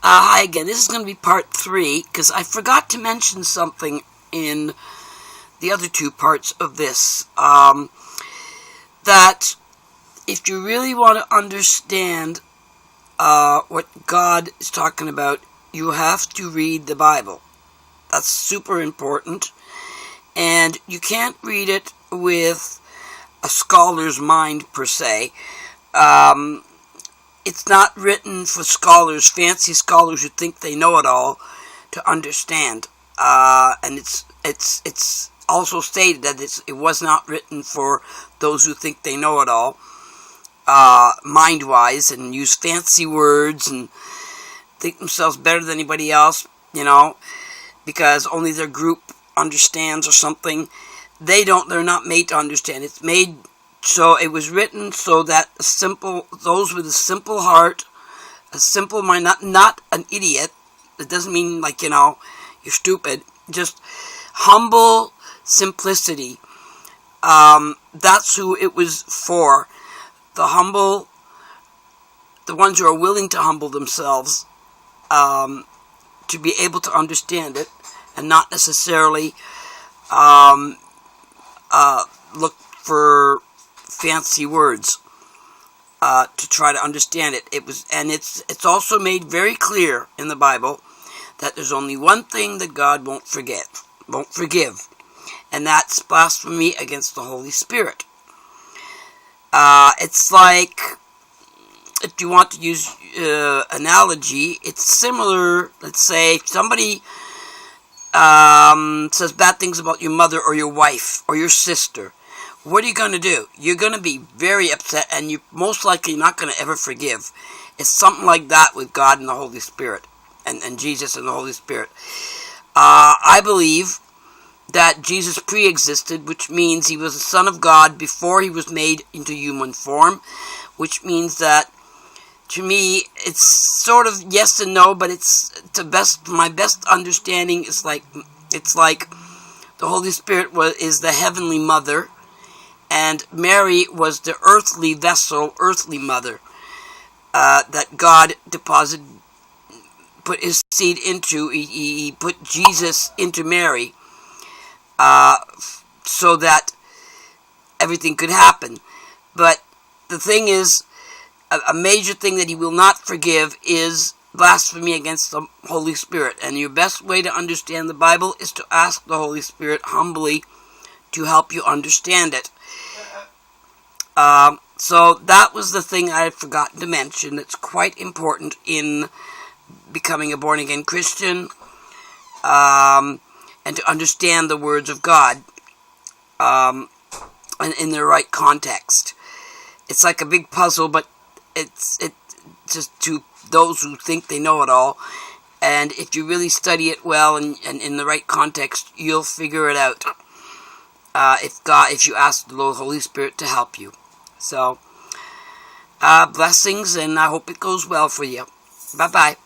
Hi again. This is going to be part 3, because I forgot to mention something in the other 2 parts of this. That if you really want to understand what God is talking about, you have to read the Bible. That's super important. And you can't read it with a scholar's mind, per se. It's not written for scholars, fancy scholars who think they know it all, to understand. And it's also stated that it was not written for those who think they know it all, mind-wise, and use fancy words and think themselves better than anybody else, because only their group understands or something. They're not made to understand. It's made so, it was written so that those with a simple heart, a simple mind, not an idiot. It doesn't mean like, you're stupid. Just humble simplicity. That's who it was for. The humble, the ones who are willing to humble themselves, to be able to understand it, and not necessarily look for fancy words to try to understand it. It's also made very clear in the Bible that there's only one thing that God won't forgive, and that's blasphemy against the Holy Spirit. It's like, if you want to use analogy, it's similar. Let's say somebody says bad things about your mother or your wife or your sister. What are you going to do? You're going to be very upset, and you're most likely not going to ever forgive. It's something like that with God and the Holy Spirit, and Jesus and the Holy Spirit. I believe that Jesus pre-existed, which means he was the Son of God before he was made into human form, which means that, to me, it's sort of yes and no, but my best understanding is it's like the Holy Spirit is the heavenly mother, and Mary was the earthly vessel, earthly mother, that God put his seed into. He put Jesus into Mary, so that everything could happen. But the thing is, a major thing that he will not forgive is blasphemy against the Holy Spirit. And your best way to understand the Bible is to ask the Holy Spirit humbly to help you understand it. So that was the thing I had forgotten to mention. It's quite important in becoming a born-again Christian, and to understand the words of God, and in the right context. It's like a big puzzle, but it's just to those who think they know it all. And if you really study it well and in the right context, you'll figure it out. If you ask the Lord Holy Spirit to help you. So, blessings, and I hope it goes well for you. Bye-bye.